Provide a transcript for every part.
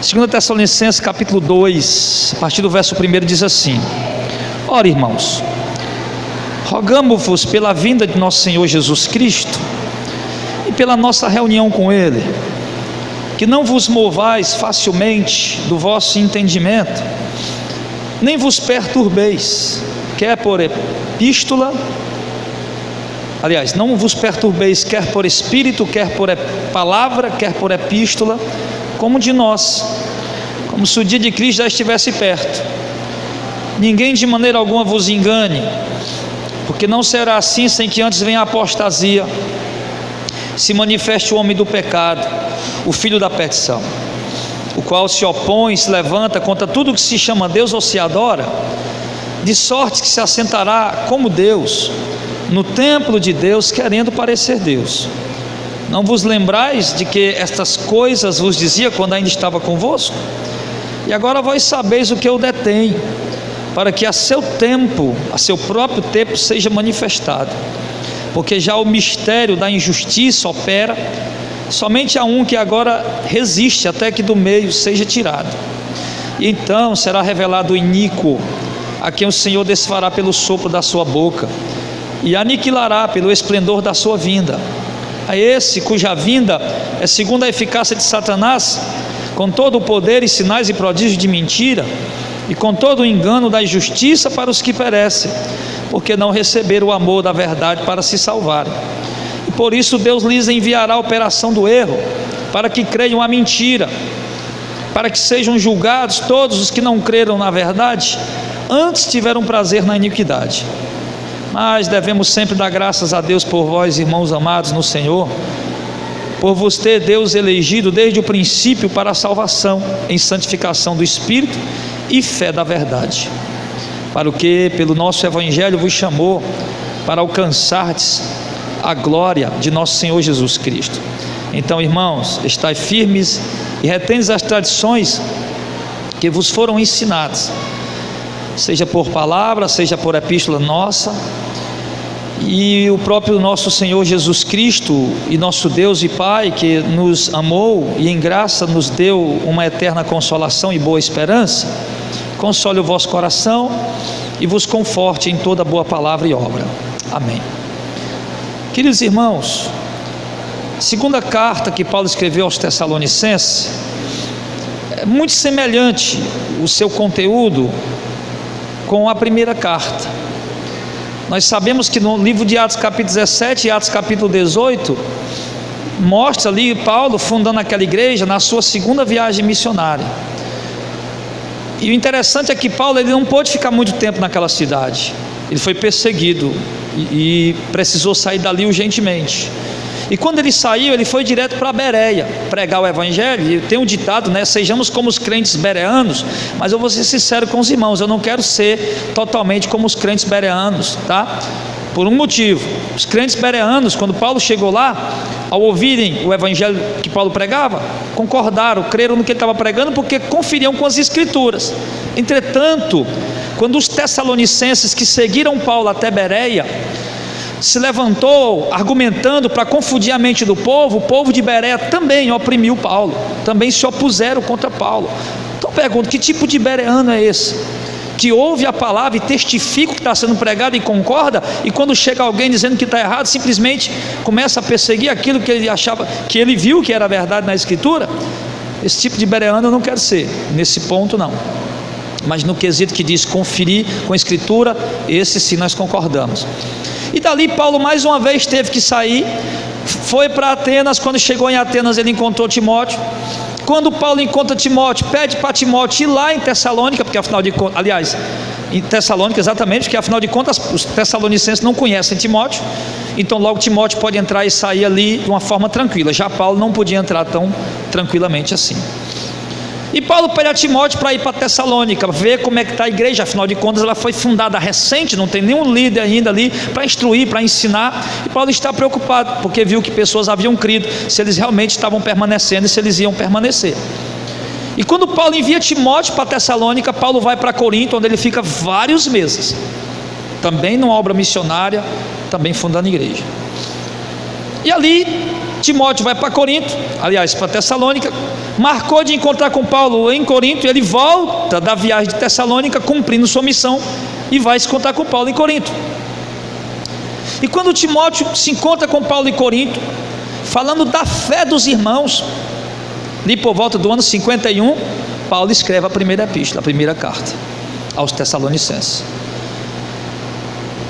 2 Tessalonicenses capítulo 2, a partir do verso 1 diz assim: ora, irmãos, rogamo-vos pela vinda de nosso Senhor Jesus Cristo e pela nossa reunião com Ele, que não vos movais facilmente do vosso entendimento, nem vos perturbeis, quer por epístola, aliás, não vos perturbeis, quer por espírito, quer por palavra, quer por epístola, como de nós, como se o dia de Cristo já estivesse perto. Ninguém de maneira alguma vos engane, porque não será assim sem que antes venha a apostasia, se manifeste o homem do pecado, o filho da perdição, o qual se opõe, se levanta contra tudo que se chama Deus ou se adora, de sorte que se assentará como Deus no templo de Deus, querendo parecer Deus. Não vos lembrais de que estas coisas vos dizia quando ainda estava convosco? E agora vós sabeis o que eu detenho, para que a seu tempo, a seu próprio tempo, seja manifestado. Porque já o mistério da injustiça opera, somente há um que agora resiste até que do meio seja tirado. E então será revelado o iníquo, a quem o Senhor desfará pelo sopro da sua boca, e aniquilará pelo esplendor da sua vinda. A esse cuja vinda é segundo a eficácia de Satanás, com todo o poder e sinais e prodígios de mentira, e com todo o engano da injustiça para os que perecem, porque não receberam o amor da verdade para se salvarem. E por isso Deus lhes enviará a operação do erro, para que creiam a mentira, para que sejam julgados todos os que não creram na verdade, antes tiveram prazer na iniquidade. Mas devemos sempre dar graças a Deus por vós, irmãos amados no Senhor, por vos ter Deus elegido desde o princípio para a salvação, em santificação do Espírito e fé da verdade, para o que pelo nosso Evangelho vos chamou, para alcançardes a glória de nosso Senhor Jesus Cristo. Então, irmãos, estai firmes e retendes as tradições que vos foram ensinadas, seja por palavra, seja por epístola nossa. E o próprio nosso Senhor Jesus Cristo e nosso Deus e Pai, que nos amou e em graça nos deu uma eterna consolação e boa esperança, console o vosso coração e vos conforte em toda boa palavra e obra. Amém. Queridos irmãos, a segunda carta que Paulo escreveu aos Tessalonicenses é muito semelhante o seu conteúdo com a primeira carta. Nós sabemos que no livro de Atos capítulo 17 e Atos capítulo 18 mostra ali Paulo fundando aquela igreja na sua segunda viagem missionária. E o interessante é que Paulo ele não pôde ficar muito tempo naquela cidade. Ele foi perseguido e precisou sair dali urgentemente. E quando ele saiu, ele foi direto para Bereia pregar o Evangelho. E tem um ditado, né? Sejamos como os crentes bereanos. Mas eu vou ser sincero com os irmãos, eu não quero ser totalmente como os crentes bereanos, tá? Por um motivo: os crentes bereanos, quando Paulo chegou lá, ao ouvirem o Evangelho que Paulo pregava, concordaram, creram no que ele estava pregando, porque conferiam com as Escrituras. Entretanto, quando os tessalonicenses que seguiram Paulo até Bereia se levantou argumentando para confundir a mente do povo, o povo de Bereia também oprimiu Paulo, também se opuseram contra Paulo. Então pergunto, que tipo de bereano é esse? Que ouve a palavra e testifica o que está sendo pregado e concorda, e quando chega alguém dizendo que está errado, simplesmente começa a perseguir aquilo que ele achava, que ele viu que era verdade na Escritura? Esse tipo de bereano eu não quero ser, nesse ponto não. Mas no quesito que diz conferir com a Escritura, esse sim nós concordamos. E dali Paulo mais uma vez teve que sair, foi para Atenas. Quando chegou em Atenas ele encontrou Timóteo. Quando Paulo encontra Timóteo, pede para Timóteo ir lá em Tessalônica, porque afinal de contas, aliás, em Tessalônica exatamente, porque afinal de contas os tessalonicenses não conhecem Timóteo, então logo Timóteo pode entrar e sair ali de uma forma tranquila. Já Paulo não podia entrar tão tranquilamente assim. E Paulo pede a Timóteo para ir para Tessalônica, ver como é que está a igreja. Afinal de contas ela foi fundada recente, não tem nenhum líder ainda ali para instruir, para ensinar. E Paulo está preocupado, porque viu que pessoas haviam crido, se eles realmente estavam permanecendo e se eles iam permanecer. E quando Paulo envia Timóteo para Tessalônica, Paulo vai para Corinto, onde ele fica vários meses, também numa obra missionária, também fundando igreja. E ali Timóteo vai para Corinto, aliás, para Tessalônica, marcou de encontrar com Paulo em Corinto, e ele volta da viagem de Tessalônica cumprindo sua missão e vai se encontrar com Paulo em Corinto. E quando Timóteo se encontra com Paulo em Corinto, falando da fé dos irmãos, ali por volta do ano 51, Paulo escreve a primeira epístola, a primeira carta aos Tessalonicenses.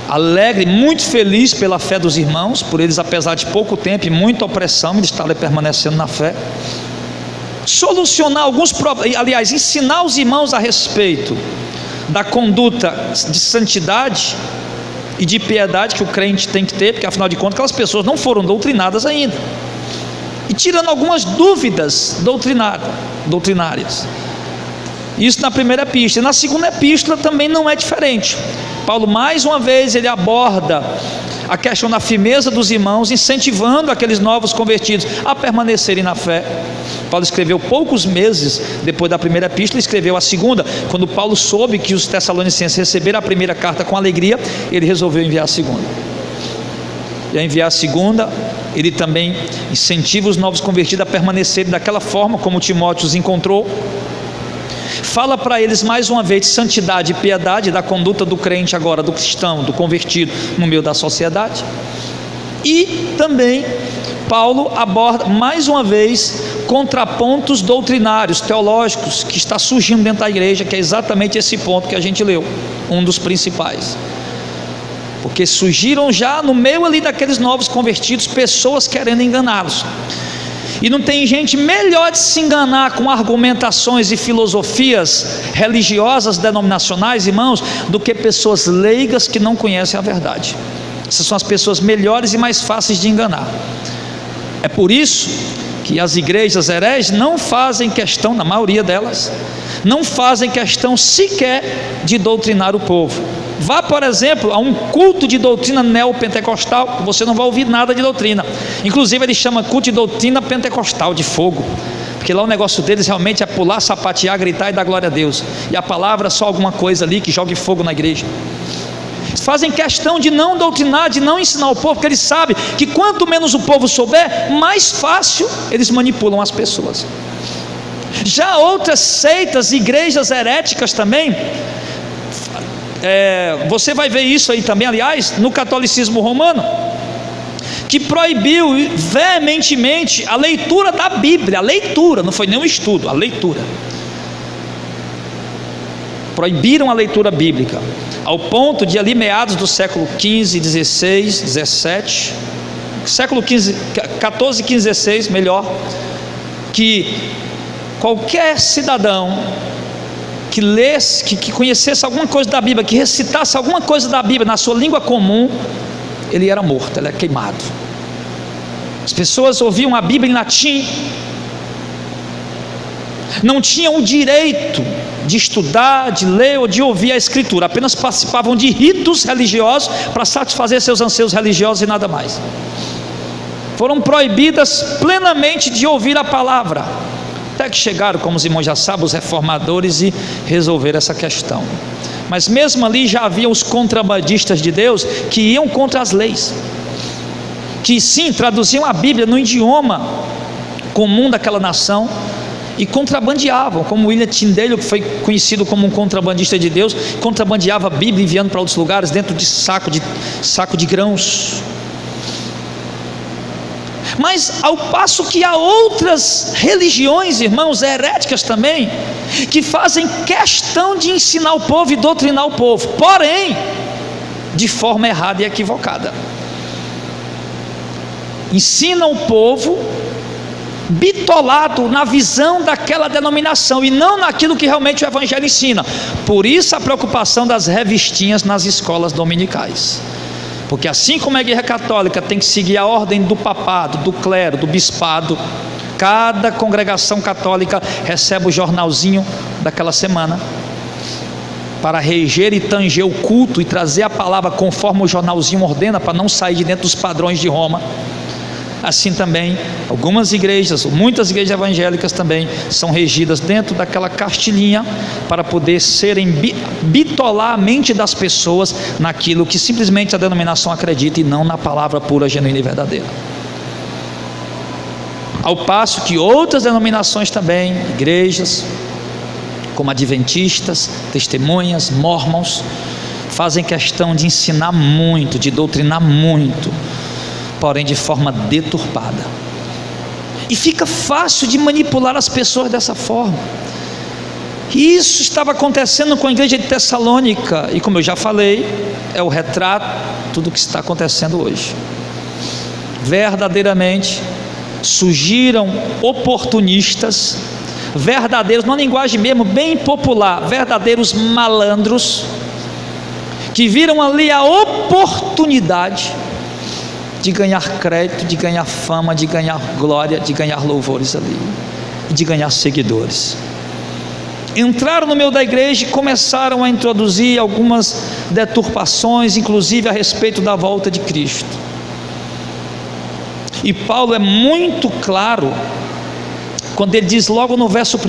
Alegre, muito feliz pela fé dos irmãos, por eles, apesar de pouco tempo e muita opressão, eles estarem permanecendo na fé. Solucionar alguns problemas, aliás, ensinar os irmãos a respeito da conduta de santidade e de piedade que o crente tem que ter, porque afinal de contas aquelas pessoas não foram doutrinadas ainda, e tirando algumas dúvidas doutrinárias. Isso na primeira epístola. E na segunda epístola também não é diferente. Paulo mais uma vez ele aborda a questão da firmeza dos irmãos, incentivando aqueles novos convertidos a permanecerem na fé. Paulo escreveu poucos meses depois da primeira epístola, escreveu a segunda. Quando Paulo soube que os Tessalonicenses receberam a primeira carta com alegria, ele resolveu enviar a segunda. E ao enviar a segunda, ele também incentiva os novos convertidos a permanecerem daquela forma como Timóteo os encontrou. Fala para eles mais uma vez de santidade e piedade, da conduta do crente agora, do cristão, do convertido no meio da sociedade. E também Paulo aborda mais uma vez contrapontos doutrinários, teológicos, que está surgindo dentro da igreja, que é exatamente esse ponto que a gente leu, um dos principais. Porque surgiram já no meio ali daqueles novos convertidos pessoas querendo enganá-los. E não tem gente melhor de se enganar com argumentações e filosofias religiosas denominacionais, irmãos, do que pessoas leigas que não conhecem a verdade. Essas são as pessoas melhores e mais fáceis de enganar. É por isso que as igrejas hereges não fazem questão, na maioria delas, não fazem questão sequer de doutrinar o povo. Vá, por exemplo, a um culto de doutrina neopentecostal, você não vai ouvir nada de doutrina. Inclusive ele chama culto de doutrina pentecostal, de fogo, porque lá o negócio deles realmente é pular, sapatear, gritar e dar glória a Deus, e a palavra é só alguma coisa ali que jogue fogo na igreja. Eles fazem questão de não doutrinar, de não ensinar o povo, porque eles sabem que quanto menos o povo souber, mais fácil eles manipulam as pessoas. Já outras seitas, igrejas heréticas também, você vai ver isso aí também, aliás, no catolicismo romano, que proibiu veementemente a leitura da Bíblia. A leitura, não foi nem um estudo, a leitura. Proibiram a leitura bíblica, ao ponto de ali meados do século XV, XVI, XVII, século XIV, XIV, XVI, melhor, que qualquer cidadão que lesse, que conhecesse alguma coisa da Bíblia, que recitasse alguma coisa da Bíblia na sua língua comum, ele era morto, ele era queimado. As pessoas ouviam a Bíblia em latim, não tinham o direito de estudar, de ler ou de ouvir a Escritura, apenas participavam de ritos religiosos para satisfazer seus anseios religiosos e nada mais. Foram proibidas plenamente de ouvir a palavra, até que chegaram, como os irmãos já sabem, os reformadores e resolveram essa questão. Mas mesmo ali já havia os contrabandistas de Deus que iam contra as leis, que sim, traduziam a Bíblia no idioma comum daquela nação e contrabandeavam, como William Tyndale, que foi conhecido como um contrabandista de Deus, contrabandeava a Bíblia enviando para outros lugares dentro de saco de grãos. Mas ao passo que há outras religiões, irmãos, heréticas também, que fazem questão de ensinar o povo e doutrinar o povo, porém de forma errada e equivocada. Ensinam o povo bitolado na visão daquela denominação e não naquilo que realmente o Evangelho ensina. Por isso a preocupação das revistinhas nas escolas dominicais, porque assim como a Igreja Católica tem que seguir a ordem do papado, do clero, do bispado, cada congregação católica recebe o jornalzinho daquela semana para reger e tanger o culto e trazer a palavra conforme o jornalzinho ordena, para não sair de dentro dos padrões de Roma. Assim também, algumas igrejas, muitas igrejas evangélicas também são regidas dentro daquela cartilhinha para poder serem bitolar a mente das pessoas naquilo que simplesmente a denominação acredita e não na palavra pura, genuína e verdadeira. Ao passo que outras denominações também, igrejas, como adventistas, testemunhas, mormons, fazem questão de ensinar muito, de doutrinar muito, porém de forma deturpada. E fica fácil de manipular as pessoas dessa forma. E isso estava acontecendo com a igreja de Tessalônica, e como eu já falei, é o retrato do que está acontecendo hoje. Verdadeiramente surgiram oportunistas, verdadeiros, numa linguagem mesmo bem popular, verdadeiros malandros, que viram ali a oportunidade de ganhar crédito, de ganhar fama, de ganhar glória, de ganhar louvores ali, e de ganhar seguidores. Entraram no meio da igreja e começaram a introduzir algumas deturpações, inclusive a respeito da volta de Cristo. E Paulo é muito claro quando ele diz logo no verso 1,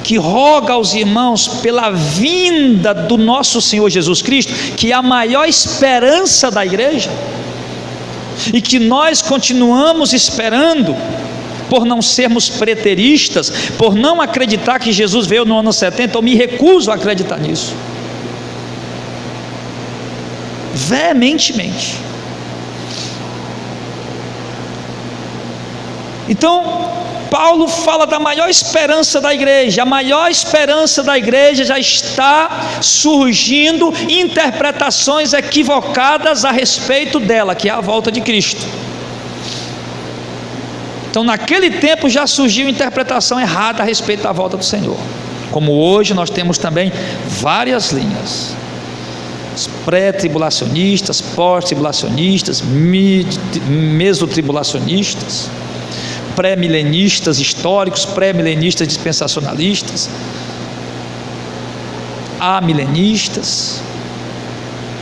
que roga aos irmãos pela vinda do nosso Senhor Jesus Cristo, que é a maior esperança da igreja, e que nós continuamos esperando, por não sermos preteristas, por não acreditar que Jesus veio no ano 70, eu me recuso a acreditar nisso, veementemente. Então Paulo fala da maior esperança da igreja. A maior esperança da igreja já está surgindo interpretações equivocadas a respeito dela, que é a volta de Cristo. Então naquele tempo já surgiu interpretação errada a respeito da volta do Senhor, como hoje nós temos também várias linhas: pré-tribulacionistas, pós-tribulacionistas, mesotribulacionistas, pré-milenistas históricos, pré-milenistas dispensacionalistas, amilenistas.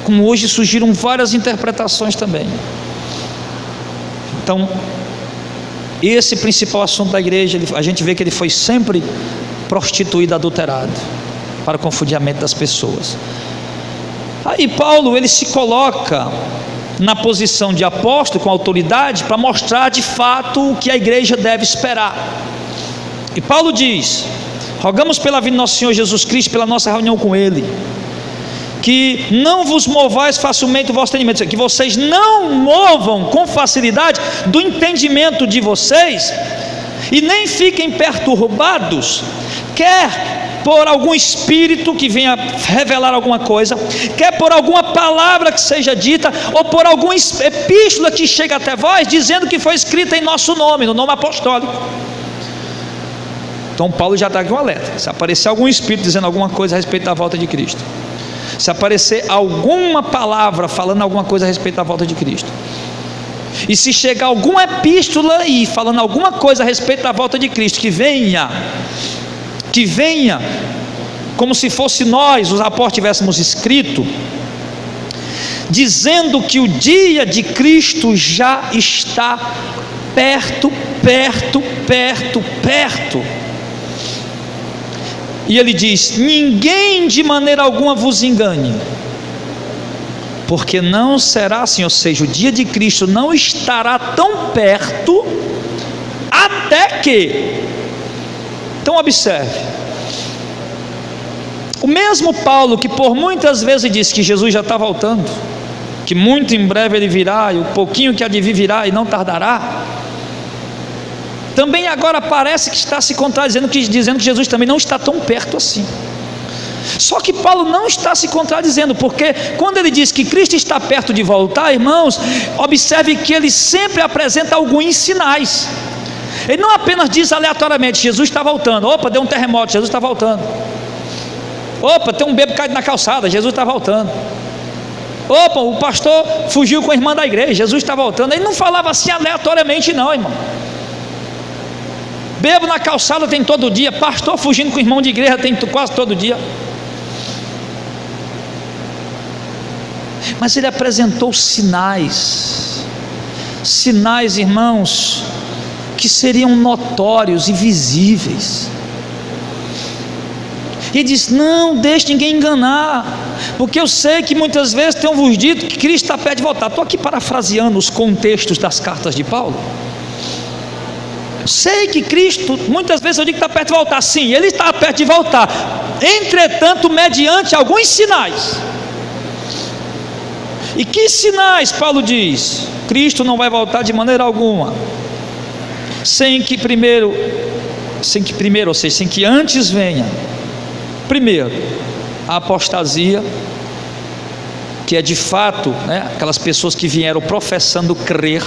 Como hoje surgiram várias interpretações também. Então esse principal assunto da igreja, a gente vê que ele foi sempre prostituído, adulterado, para confundir a mente das pessoas. Aí Paulo, ele se coloca na posição de apóstolo, com autoridade, para mostrar de fato o que a igreja deve esperar. E Paulo diz: rogamos pela vinda do nosso Senhor Jesus Cristo, pela nossa reunião com Ele, que não vos movais facilmente o vosso entendimento, que vocês não movam com facilidade do entendimento de vocês, e nem fiquem perturbados, quer por algum espírito que venha revelar alguma coisa, quer por alguma palavra que seja dita, ou por alguma epístola que chega até vós, dizendo que foi escrita em nosso nome, no nome apostólico. Então Paulo já está aqui um alerta: se aparecer algum espírito dizendo alguma coisa a respeito da volta de Cristo, se aparecer alguma palavra falando alguma coisa a respeito da volta de Cristo, e se chegar alguma epístola aí falando alguma coisa a respeito da volta de Cristo, que venha como se fosse nós, os apóstolos, tivéssemos escrito, dizendo que o dia de Cristo já está perto. E ele diz: ninguém de maneira alguma vos engane, porque não será assim, ou seja, o dia de Cristo não estará tão perto, até que. Então observe, o mesmo Paulo que por muitas vezes disse que Jesus já está voltando, que muito em breve ele virá, e o pouquinho que há de vir virá e não tardará, também agora parece que está se contradizendo, dizendo que Jesus também não está tão perto assim. Só que Paulo não está se contradizendo, porque quando ele diz que Cristo está perto de voltar, irmãos, observe que ele sempre apresenta alguns sinais. Ele não apenas diz aleatoriamente: Jesus está voltando. Opa, deu um terremoto, Jesus está voltando. Opa, tem um bêbado caído na calçada, Jesus está voltando. Opa, o pastor fugiu com a irmã da igreja, Jesus está voltando. Ele não falava assim aleatoriamente não, irmão. Bêbado na calçada tem todo dia, pastor fugindo com o irmão de igreja tem quase todo dia. Mas ele apresentou sinais, irmãos, que seriam notórios e visíveis. E diz: não deixe ninguém enganar, porque eu sei que muitas vezes tenham vos dito que Cristo está perto de voltar. Estou aqui parafraseando os contextos das cartas de Paulo. Sei que Cristo, muitas vezes eu digo que está perto de voltar. Sim, Ele está perto de voltar. Entretanto, mediante alguns sinais. E que sinais Paulo diz? Cristo não vai voltar de maneira alguma, sem que antes venha, primeiro, a apostasia, que é de fato, aquelas pessoas que vieram professando crer,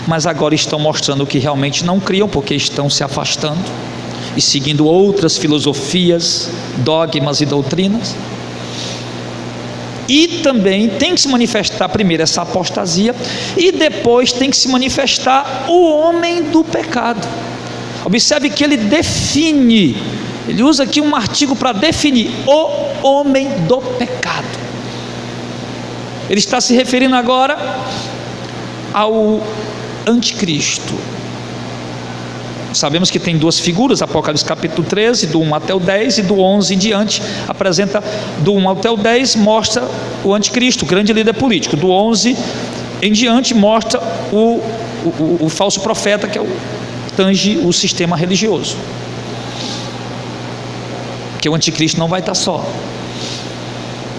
mas agora estão mostrando que realmente não criam, porque estão se afastando e seguindo outras filosofias, dogmas e doutrinas. E também tem que se manifestar primeiro essa apostasia, e depois tem que se manifestar o homem do pecado. Observe que ele define, ele usa aqui um artigo para definir o homem do pecado. Ele está se referindo agora ao anticristo. Sabemos que tem duas figuras, Apocalipse capítulo 13, do 1 até o 10, e do 11 em diante, apresenta do 1 até o 10, mostra o anticristo, o grande líder político. Do 11 em diante mostra o falso profeta, que tange o sistema religioso. Porque o anticristo não vai estar só.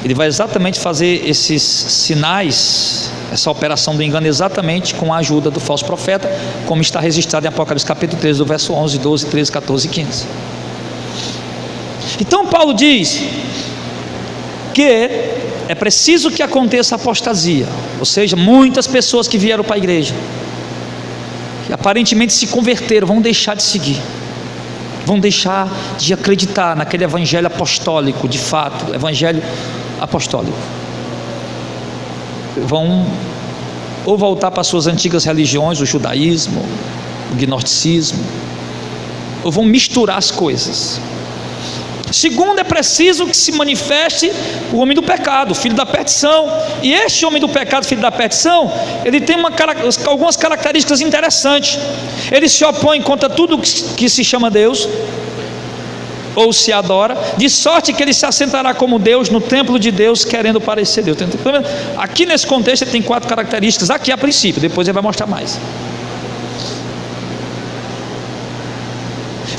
Ele vai exatamente fazer esses sinais, essa operação do engano, exatamente com a ajuda do falso profeta, como está registrado em Apocalipse capítulo 13, do verso 11, 12, 13, 14 e 15. Então Paulo diz que é preciso que aconteça a apostasia, ou seja, muitas pessoas que vieram para a igreja, que aparentemente se converteram, vão deixar de seguir, vão deixar de acreditar naquele evangelho apostólico, de fato, evangelho apostólico. Vão ou voltar para suas antigas religiões, o judaísmo, o gnosticismo, ou vão misturar as coisas. Segundo, é preciso que se manifeste o homem do pecado, o filho da perdição. E este homem do pecado, filho da perdição, ele tem algumas características interessantes. Ele se opõe contra tudo que se chama Deus, ou se adora, de sorte que ele se assentará como Deus no templo de Deus, querendo parecer Deus. Aqui nesse contexto ele tem 4 características, aqui a princípio, depois ele vai mostrar mais.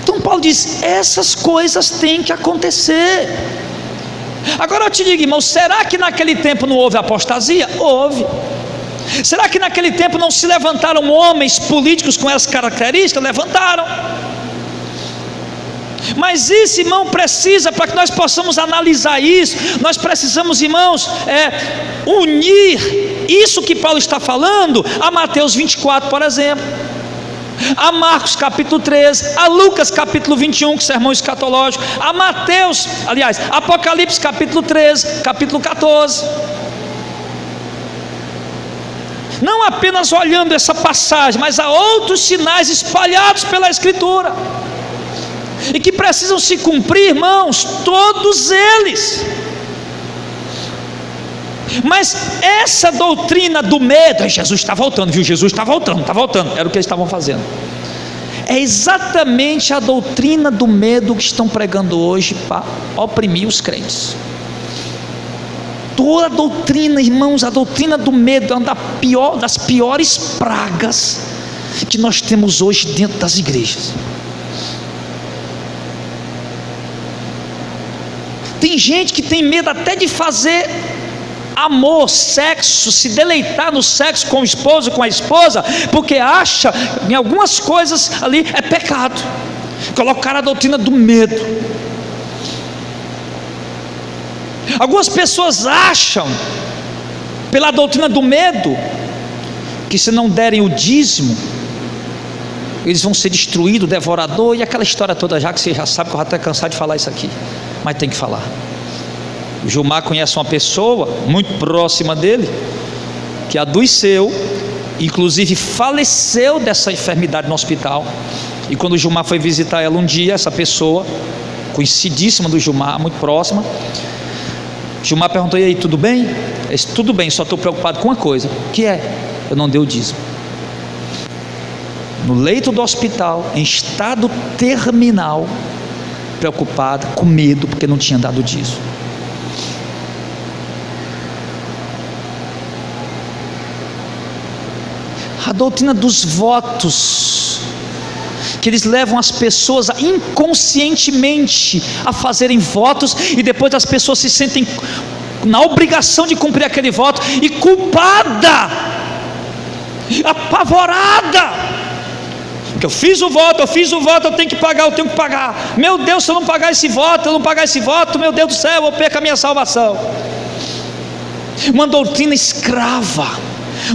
Então Paulo diz, essas coisas têm que acontecer. Agora eu te digo, irmão, será que naquele tempo não houve apostasia? Houve. Será que naquele tempo não se levantaram homens políticos com essas características? Levantaram. Mas isso, irmão, precisa, para que nós possamos analisar isso, nós precisamos, irmãos, unir isso que Paulo está falando a Mateus 24, por exemplo, a Marcos capítulo 13, a Lucas capítulo 21, que é o sermão escatológico, a Mateus, aliás, Apocalipse capítulo 13, capítulo 14. Não apenas olhando essa passagem, mas há outros sinais espalhados pela Escritura, e que precisam se cumprir, irmãos, todos eles. Mas essa doutrina do medo, Jesus está voltando, viu? Jesus está voltando, era o que eles estavam fazendo. É exatamente a doutrina do medo que estão pregando hoje para oprimir os crentes. Toda a doutrina, irmãos, a doutrina do medo é uma das piores pragas que nós temos hoje dentro das igrejas. Tem gente que tem medo até de fazer amor, sexo, se deleitar no sexo com o esposo, com a esposa, porque acha em algumas coisas ali é pecado. Colocaram a doutrina do medo. Algumas pessoas acham, pela doutrina do medo, que se não derem o dízimo, eles vão ser destruídos, devorador, e aquela história toda, já que você já sabe, que eu já estou cansado de falar isso aqui, mas tem que falar. O Gilmar conhece uma pessoa muito próxima dele, que adoeceu, inclusive faleceu dessa enfermidade no hospital. E quando o Gilmar foi visitar ela um dia, essa pessoa, conhecidíssima do Gilmar, muito próxima, Gilmar perguntou: e aí, tudo bem? Ele disse: tudo bem, só estou preocupado com uma coisa. Que é? Eu não dei o dízimo. No leito do hospital, em estado terminal, preocupado, com medo, porque não tinha dado o dízimo. A doutrina dos votos, que eles levam as pessoas inconscientemente a fazerem votos, e depois as pessoas se sentem na obrigação de cumprir aquele voto, e culpada, apavorada, porque eu fiz o voto, eu tenho que pagar, meu Deus, se eu não pagar esse voto, meu Deus do céu, eu perco a minha salvação. Uma doutrina escrava,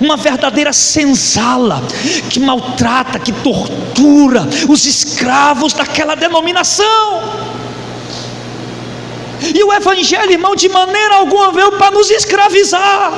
uma verdadeira senzala, que maltrata, que tortura os escravos daquela denominação. E o Evangelho, irmão, de maneira alguma veio para nos escravizar.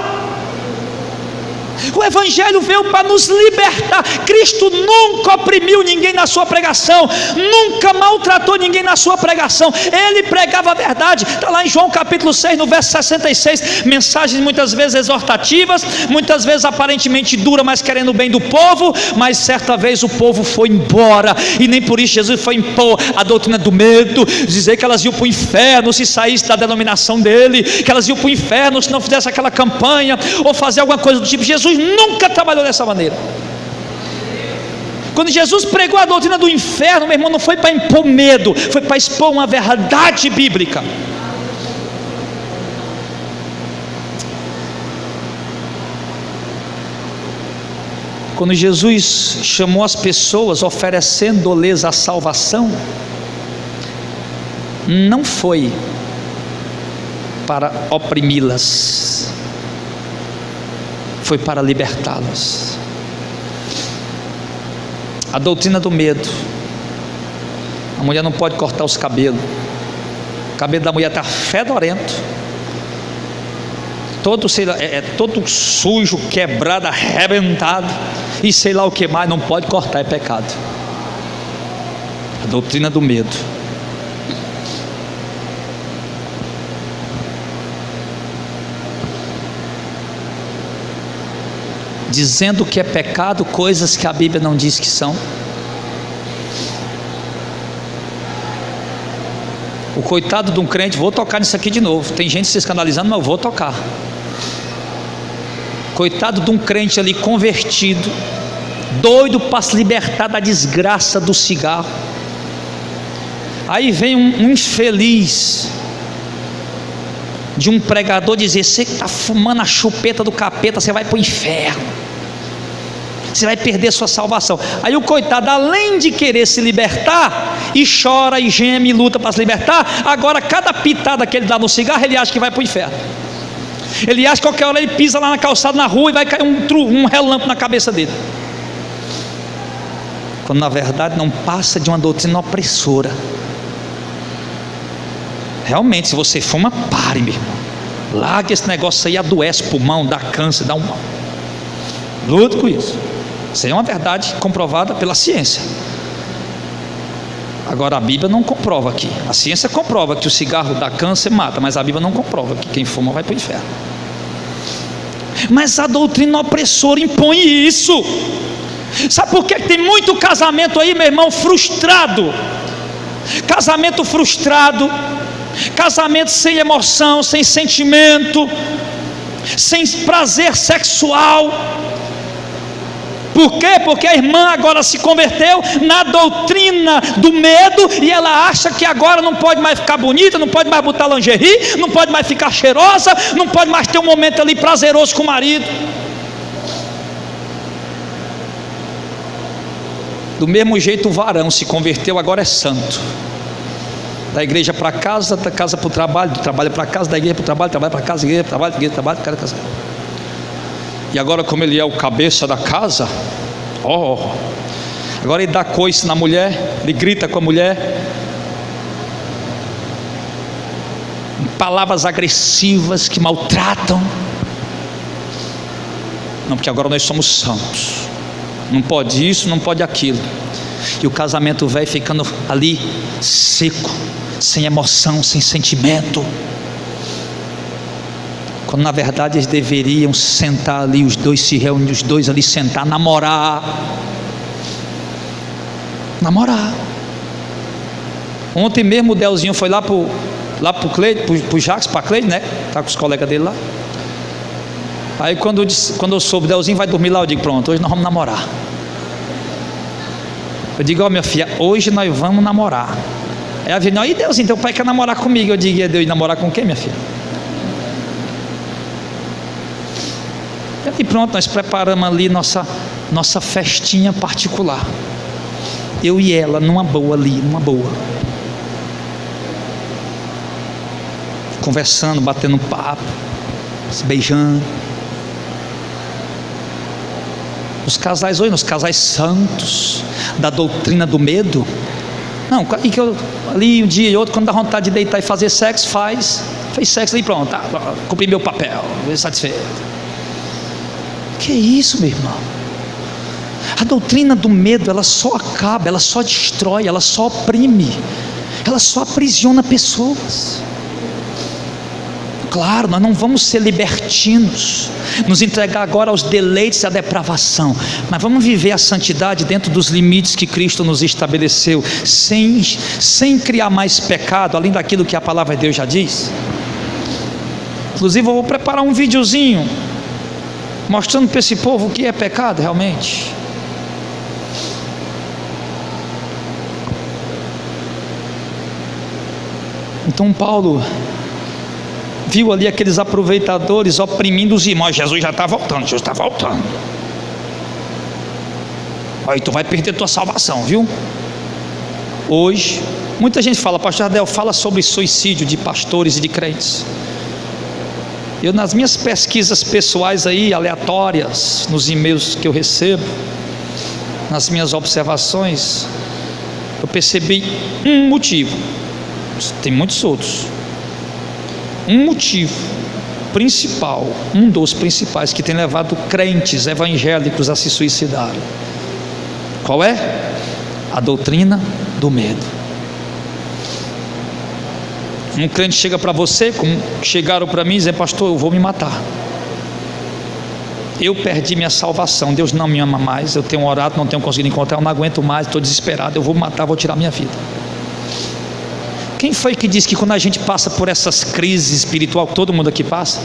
O Evangelho veio para nos libertar. Cristo nunca oprimiu ninguém na sua pregação, nunca maltratou ninguém na sua pregação. Ele pregava a verdade. Está lá em João capítulo 6, no verso 66. Mensagens muitas vezes exortativas, muitas vezes aparentemente duras, mas querendo o bem do povo. Mas certa vez o povo foi embora, e nem por isso Jesus foi impor a doutrina do medo, dizer que elas iam para o inferno se saísse da denominação dele, que elas iam para o inferno se não fizesse aquela campanha, ou fazer alguma coisa do tipo. Jesus nunca trabalhou dessa maneira. Quando Jesus pregou a doutrina do inferno, meu irmão, não foi para impor medo, foi para expor uma verdade bíblica. Quando Jesus chamou as pessoas, oferecendo-lhes a salvação, não foi para oprimi-las, foi para libertá-las. A doutrina do medo: a mulher não pode cortar os cabelos, o cabelo da mulher está fedorento, todo, sei lá, todo sujo, quebrado, arrebentado, e sei lá o que mais, não pode cortar, é pecado. A doutrina do medo. Dizendo que é pecado coisas que a Bíblia não diz que são. O coitado de um crente, vou tocar nisso aqui de novo, tem gente se escandalizando, mas eu vou tocar. Coitado de um crente ali convertido, doido para se libertar da desgraça do cigarro. Aí vem um infeliz de um pregador dizer: você está fumando a chupeta do capeta, você vai para o inferno, você vai perder sua salvação. Aí o coitado, além de querer se libertar, e chora e geme e luta para se libertar, agora cada pitada que ele dá no cigarro, ele acha que vai para o inferno. Ele acha que qualquer hora ele pisa lá na calçada, na rua, e vai cair um relâmpago na cabeça dele, quando na verdade não passa de uma doutrina opressora. Realmente, se você fuma, pare, meu irmão, larga esse negócio aí, adoece o pulmão, dá câncer, dá luta com isso. Isso é uma verdade comprovada pela ciência. Agora a Bíblia não comprova aqui. A ciência comprova que o cigarro dá câncer, mata, mas a Bíblia não comprova que quem fuma vai para o inferno. Mas a doutrina opressora impõe isso. Sabe por que tem muito casamento aí, meu irmão, frustrado? Casamento frustrado, casamento sem emoção, sem sentimento, sem prazer sexual. Por quê? Porque a irmã agora se converteu na doutrina do medo, e ela acha que agora não pode mais ficar bonita, não pode mais botar lingerie, não pode mais ficar cheirosa, não pode mais ter um momento ali prazeroso com o marido. Do mesmo jeito o varão se converteu, agora é santo. Da igreja para casa, da casa para o trabalho, do trabalho para casa, da igreja para o trabalho, trabalho para casa, igreja para trabalho, igreja para trabalho, cara casa. E agora, como ele é o cabeça da casa, agora ele dá coice na mulher, ele grita com a mulher, palavras agressivas que maltratam. Não, porque agora nós somos santos, não pode isso, não pode aquilo. E o casamento velho ficando ali seco, sem emoção, sem sentimento, quando na verdade eles deveriam sentar ali, os dois se reunir, os dois ali sentar, namorar. Ontem mesmo o Delzinho foi lá pro Cleide, pro Jacques, para Cleide, né? Tá com os colegas dele lá. Aí quando eu soube, Delzinho vai dormir lá, eu digo: pronto, hoje nós vamos namorar. Eu digo: ó, minha filha, hoje nós vamos namorar. Aí ela vem: e Deus, então o pai quer namorar comigo. Eu digo: e Deus namorar com quem, minha filha? E pronto, nós preparamos ali nossa festinha particular, eu e ela, numa boa ali, numa boa, conversando, batendo papo, se beijando. Os casais hoje, os casais santos da doutrina do medo, não, e que eu ali um dia e outro, quando dá vontade de deitar e fazer sexo, fez sexo e pronto, tá, cumpri meu papel, satisfeito. Que isso, meu irmão? A doutrina do medo, ela só acaba, ela só destrói, ela só oprime, ela só aprisiona pessoas. Claro, nós não vamos ser libertinos, nos entregar agora aos deleites e à depravação, mas vamos viver a santidade dentro dos limites que Cristo nos estabeleceu, sem criar mais pecado, além daquilo que a palavra de Deus já diz. Inclusive eu vou preparar um videozinho mostrando para esse povo o que é pecado realmente. Então Paulo viu ali aqueles aproveitadores oprimindo os irmãos. Jesus já está voltando, Jesus está voltando. Aí tu vai perder tua salvação, viu? Hoje, muita gente fala: pastor Adel, fala sobre suicídio de pastores e de crentes. Eu, nas minhas pesquisas pessoais aí, aleatórias, nos e-mails que eu recebo, nas minhas observações, eu percebi um motivo, tem muitos outros, um motivo principal, um dos principais que tem levado crentes evangélicos a se suicidarem. Qual é? A doutrina do medo. Um crente chega para você, como chegaram para mim, e dizem: pastor, eu vou me matar, eu perdi minha salvação, Deus não me ama mais, eu tenho orado, não tenho conseguido encontrar, eu não aguento mais, estou desesperado, eu vou me matar, vou tirar minha vida. Quem foi que disse que quando a gente passa por essas crises espirituais, todo mundo aqui passa,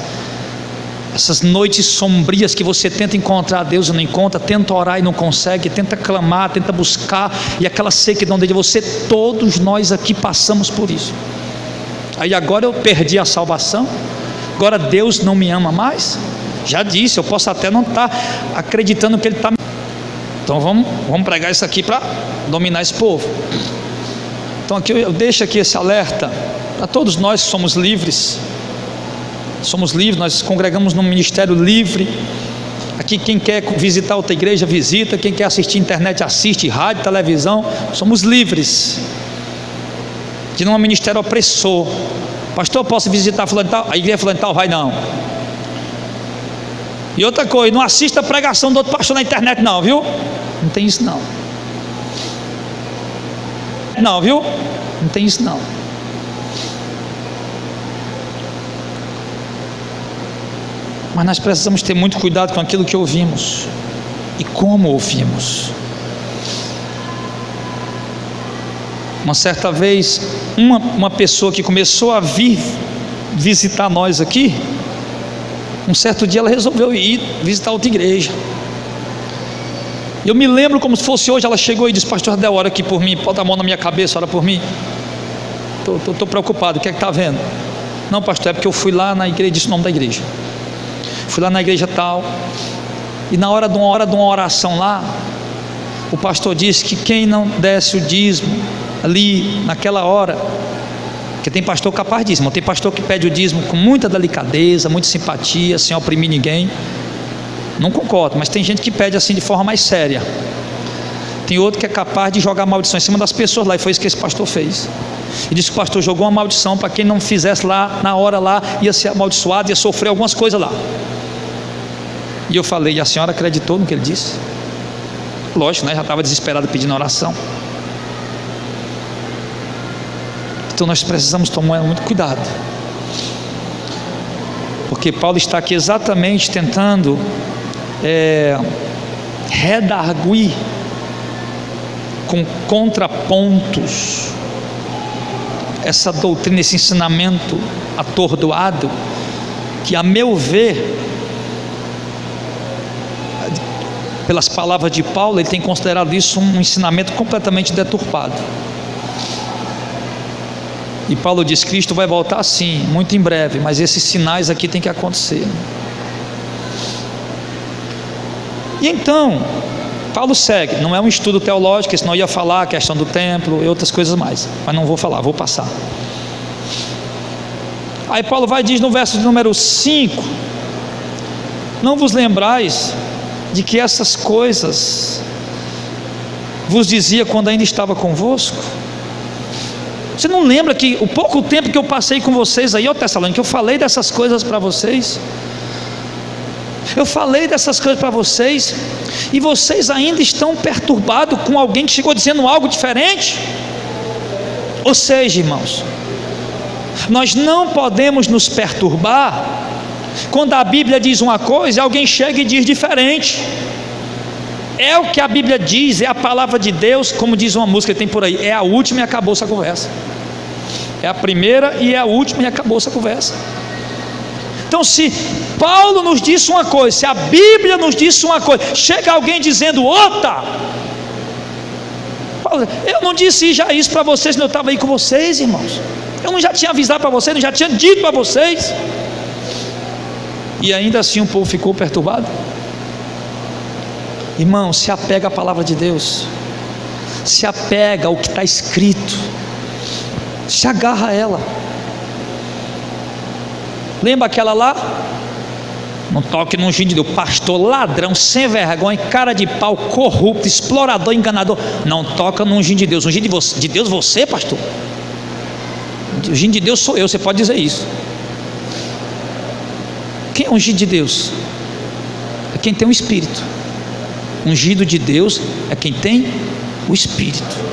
essas noites sombrias que você tenta encontrar Deus e não encontra, tenta orar e não consegue, tenta clamar, tenta buscar, e aquela sequidão de você, todos nós aqui passamos por isso. Aí agora eu perdi a salvação, agora Deus não me ama mais. Já disse, eu posso até não estar acreditando que Ele está. Então vamos pregar isso aqui para dominar esse povo. Então aqui eu deixo aqui esse alerta para todos nós que somos livres. Somos livres, nós congregamos num ministério livre. Aqui quem quer visitar outra igreja visita, quem quer assistir internet assiste, rádio, televisão. Somos livres. Que não é um ministério opressor. Pastor, posso visitar fulano e tal? A igreja fulano e tal? Vai não. E outra coisa, não assista a pregação do outro pastor na internet não, viu? Não tem isso não. Não, viu? Não tem isso não. Mas nós precisamos ter muito cuidado com aquilo que ouvimos e como ouvimos. Uma certa vez, uma pessoa que começou a vir visitar nós aqui, um certo dia ela resolveu ir visitar outra igreja. Eu me lembro como se fosse hoje. Ela chegou e disse: pastor Adel, ora aqui por mim, bota a mão na minha cabeça, ora por mim. Estou preocupado, o que é que está vendo? Não, pastor, é porque eu fui lá na igreja, disse o nome da igreja. Fui lá na igreja tal, e na hora de uma oração lá, o pastor disse que quem não desse o dízimo ali naquela hora, porque tem pastor capaz disso, mas tem pastor que pede o dízimo com muita delicadeza, muita simpatia, sem oprimir ninguém. Não concordo, mas tem gente que pede assim de forma mais séria. Tem outro que é capaz de jogar maldição em cima das pessoas lá, e foi isso que esse pastor fez. E disse que o pastor jogou uma maldição para quem não fizesse lá, na hora lá, ia ser amaldiçoado, ia sofrer algumas coisas lá. E eu falei: e a senhora acreditou no que ele disse? Lógico, né? Já estava desesperado pedindo oração. Então nós precisamos tomar muito cuidado, porque Paulo está aqui exatamente tentando redarguir com contrapontos essa doutrina, esse ensinamento atordoado, que a meu ver pelas palavras de Paulo, ele tem considerado isso um ensinamento completamente deturpado. E Paulo diz: Cristo vai voltar sim, muito em breve, mas esses sinais aqui tem que acontecer. E então Paulo segue, não é um estudo teológico, senão eu ia falar a questão do templo e outras coisas mais, mas não vou falar, vou passar. Aí Paulo vai e diz no verso número 5: não vos lembrais de que essas coisas vos dizia quando ainda estava convosco? Você não lembra que o pouco tempo que eu passei com vocês aí, ó Tessalônica, eu falei dessas coisas para vocês? Eu falei dessas coisas para vocês, e vocês ainda estão perturbados com alguém que chegou dizendo algo diferente? Ou seja, irmãos, nós não podemos nos perturbar quando a Bíblia diz uma coisa e alguém chega e diz diferente. É o que a Bíblia diz, é a palavra de Deus, como diz uma música que tem por aí: é a última e acabou essa conversa. É a primeira e é a última e acabou essa conversa. Então, se Paulo nos disse uma coisa, se a Bíblia nos disse uma coisa, chega alguém dizendo outra, Paulo, eu não disse já isso para vocês quando eu estava aí com vocês, irmãos? Eu não já tinha avisado para vocês, não já tinha dito para vocês? E ainda assim o povo ficou perturbado. Irmão, se apega à palavra de Deus, se apega ao que está escrito, se agarra a ela. Lembra aquela lá? Não toque no ungido de Deus. Pastor ladrão, sem vergonha, cara de pau, corrupto, explorador, enganador. Não toca no ungido de Deus. Ungido de Deus você, pastor? Ungido de Deus sou eu, você pode dizer isso. Quem é ungido de Deus? É quem tem o Espírito. Ungido de Deus é quem tem o Espírito.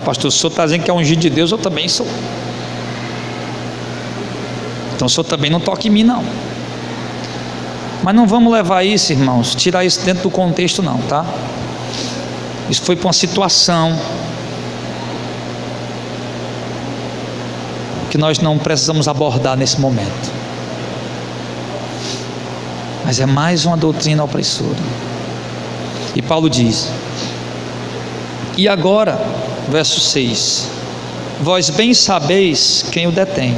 Pastor, se o senhor está dizendo que é ungido de Deus, eu também sou. Então o senhor também não toca em mim, não. Mas não vamos levar isso, irmãos, tirar isso dentro do contexto, não, tá? Isso foi para uma situação que nós não precisamos abordar nesse momento. Mas é mais uma doutrina opressora. E Paulo diz: e agora, verso 6: vós bem sabeis quem o detém.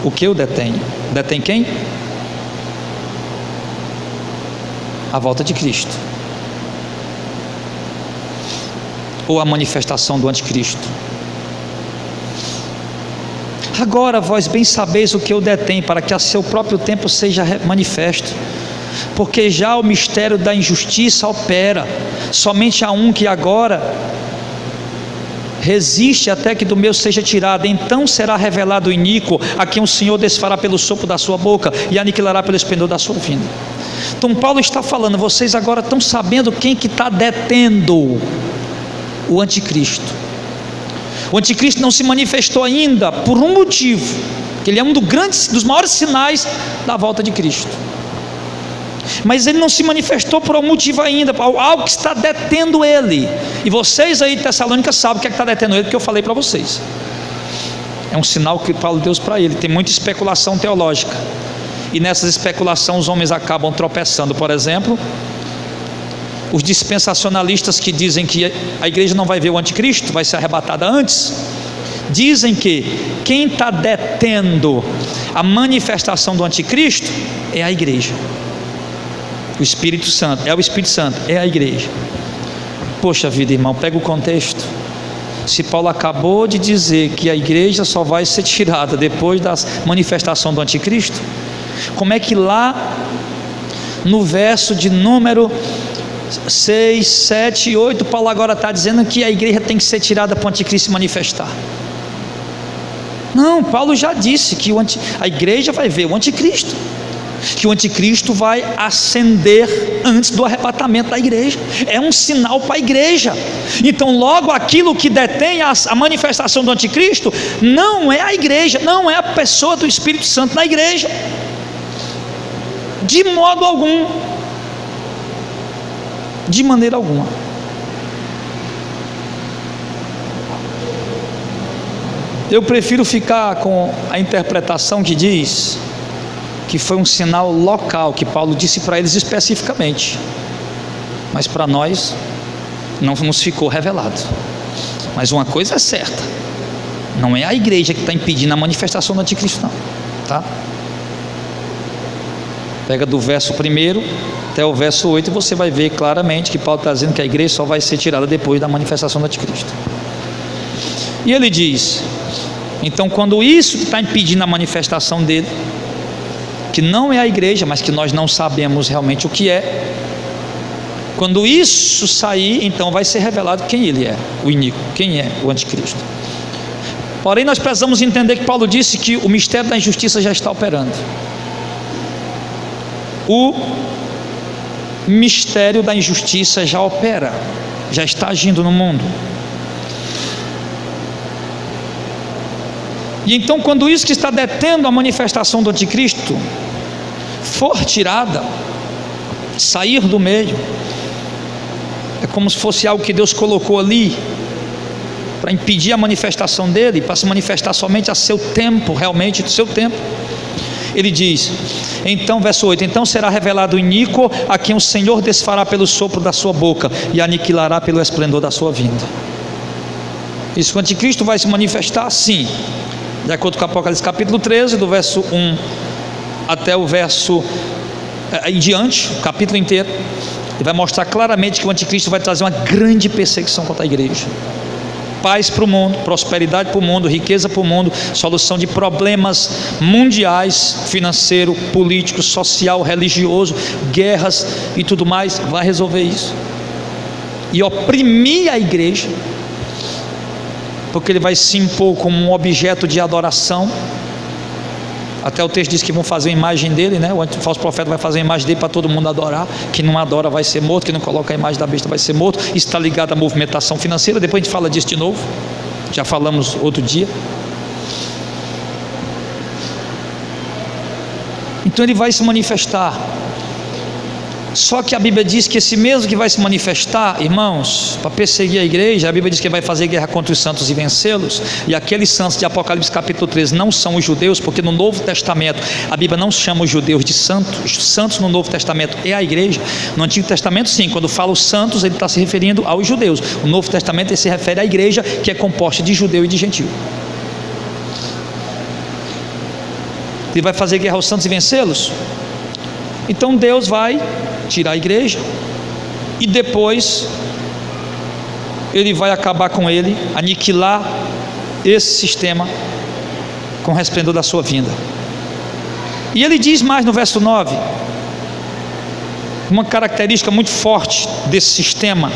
O que o detém? Detém quem? A volta de Cristo, ou a manifestação do anticristo. Agora vós bem sabeis o que o detém, para que a seu próprio tempo seja manifesto, porque já o mistério da injustiça opera. Somente há um que agora resiste até que do meio seja tirado. Então será revelado o iníquo, a quem o Senhor desfará pelo sopro da sua boca e aniquilará pelo esplendor da sua vinda. Então Paulo está falando: vocês agora estão sabendo quem que está detendo o anticristo. O anticristo não se manifestou ainda por um motivo, que ele é um dos maiores sinais da volta de Cristo. Mas ele não se manifestou por um motivo ainda, algo que está detendo ele. E vocês aí de Tessalônica sabem o que é que está detendo ele, porque eu falei para vocês. É um sinal que Paulo deu para ele. Tem muita especulação teológica, e nessas especulações os homens acabam tropeçando. Por exemplo, os dispensacionalistas que dizem que a igreja não vai ver o anticristo, vai ser arrebatada antes, dizem que quem está detendo a manifestação do anticristo é a igreja. O Espírito Santo, é o Espírito Santo, é a igreja. Poxa vida, irmão, pega o contexto. Se Paulo acabou de dizer que a igreja só vai ser tirada depois da manifestação do anticristo, como é que lá no verso de número 6, 7 e 8, Paulo agora está dizendo que a igreja tem que ser tirada para o anticristo se manifestar? Não, Paulo já disse que a igreja vai ver o anticristo, que o anticristo vai ascender antes do arrebatamento da igreja. É um sinal para a igreja. Então logo aquilo que detém a manifestação do anticristo não é a igreja, não é a pessoa do Espírito Santo na igreja, de modo algum, de maneira alguma. Eu prefiro ficar com a interpretação que diz que foi um sinal local, que Paulo disse para eles especificamente, mas para nós não nos ficou revelado. Mas uma coisa é certa, não é a igreja que está impedindo a manifestação do anticristo, não, tá? Pega do verso 1 até o verso 8 e você vai ver claramente que Paulo está dizendo que a igreja só vai ser tirada depois da manifestação do anticristo. E ele diz, então, quando isso está impedindo a manifestação dele, que não é a igreja, mas que nós não sabemos realmente o que é, quando isso sair, então vai ser revelado quem ele é, o iníquo, quem é o anticristo. Porém, nós precisamos entender que Paulo disse que o mistério da injustiça já está operando. O mistério da injustiça já opera, já está agindo no mundo. E então, quando isso que está detendo a manifestação do anticristo for tirada, sair do meio, é como se fosse algo que Deus colocou ali para impedir a manifestação dele, para se manifestar somente a seu tempo, realmente do seu tempo. Ele diz, então, verso 8, então será revelado o iníquo, a quem o Senhor desfará pelo sopro da sua boca e aniquilará pelo esplendor da sua vinda. Isso, o anticristo vai se manifestar sim, de acordo com Apocalipse capítulo 13, do verso 1 até o verso em diante, o capítulo inteiro. Ele vai mostrar claramente que o anticristo vai trazer uma grande perseguição contra a igreja. Paz para o mundo, prosperidade para o mundo, riqueza para o mundo, solução de problemas mundiais, financeiro, político, social, religioso, guerras e tudo mais, vai resolver isso. E oprimir a igreja, porque ele vai se impor como um objeto de adoração. Até o texto diz que vão fazer a imagem dele, né? O falso profeta vai fazer a imagem dele para todo mundo adorar. Quem não adora vai ser morto, quem não coloca a imagem da besta vai ser morto. Isso está ligado à movimentação financeira. Depois a gente fala disso de novo, já falamos outro dia. Então ele vai se manifestar. Só que a Bíblia diz que esse mesmo que vai se manifestar, irmãos, para perseguir a igreja, a Bíblia diz que vai fazer guerra contra os santos e vencê-los. E aqueles santos de Apocalipse capítulo 13 não são os judeus, porque no Novo Testamento a Bíblia não chama os judeus de santos. Os santos no Novo Testamento é a igreja. No Antigo Testamento sim, quando fala os santos ele está se referindo aos judeus. O Novo Testamento ele se refere à igreja, que é composta de judeu e de gentio. Ele vai fazer guerra aos santos e vencê-los. Então Deus vai tirar a igreja e depois ele vai acabar com ele, aniquilar esse sistema com o resplendor da sua vinda. E ele diz mais no verso 9, uma característica muito forte desse sistema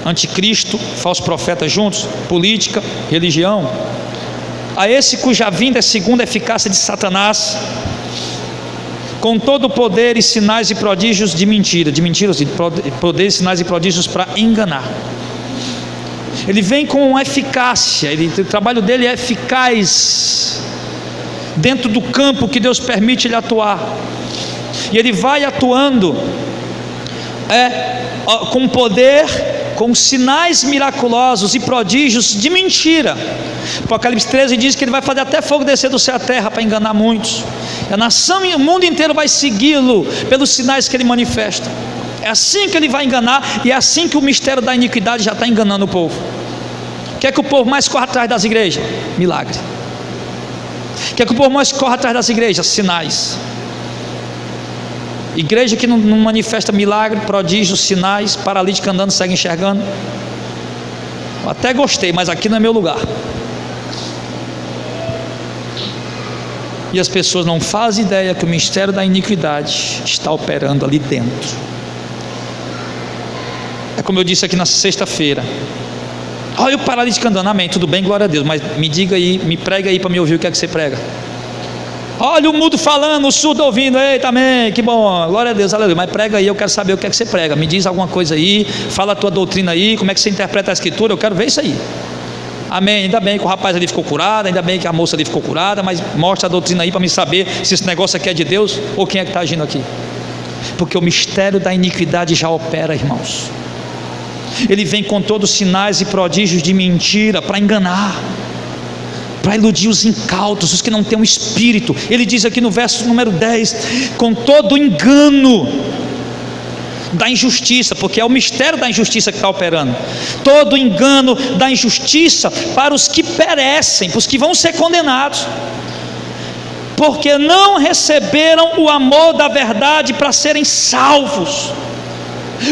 anticristo, falso profeta juntos, política, religião: a esse cuja vinda é segundo a eficácia de Satanás, com todo o poder e sinais e prodígios de mentira, poder, sinais e prodígios para enganar. Ele vem com eficácia, o trabalho dele é eficaz, dentro do campo que Deus permite ele atuar, e ele vai atuando com poder, com sinais miraculosos e prodígios de mentira. Apocalipse 13 diz que ele vai fazer até fogo descer do céu à terra para enganar muitos. A nação e o mundo inteiro vai segui-lo pelos sinais que ele manifesta. É assim que ele vai enganar, e é assim que o mistério da iniquidade já está enganando o povo. O que é que o povo mais corre atrás das igrejas? Milagre. O que é que o povo mais corre atrás das igrejas? Sinais. Igreja que não manifesta milagre, prodígios, sinais, paralítico andando, segue enxergando. Eu até gostei, mas aqui não é meu lugar. E as pessoas não fazem ideia que o mistério da iniquidade está operando ali dentro. É como eu disse aqui na sexta-feira: olha o paralítico andando, amém, tudo bem, glória a Deus, mas me diga aí, me prega aí para me ouvir o que é que você prega. Olha o mudo falando, o surdo ouvindo, eita, amém, que bom, glória a Deus, aleluia, mas prega aí, eu quero saber o que é que você prega, me diz alguma coisa aí, fala a tua doutrina aí, como é que você interpreta a escritura, eu quero ver isso aí. Amém, ainda bem que o rapaz ali ficou curado, ainda bem que a moça ali ficou curada, mas mostra a doutrina aí para me saber se esse negócio aqui é de Deus ou quem é que está agindo aqui. Porque o mistério da iniquidade já opera, irmãos. Ele vem com todos os sinais e prodígios de mentira para enganar, para iludir os incautos, os que não têm um espírito. Ele diz aqui no verso número 10: com todo engano da injustiça, porque é o mistério da injustiça que está operando, todo engano da injustiça para os que perecem, para os que vão ser condenados, porque não receberam o amor da verdade para serem salvos.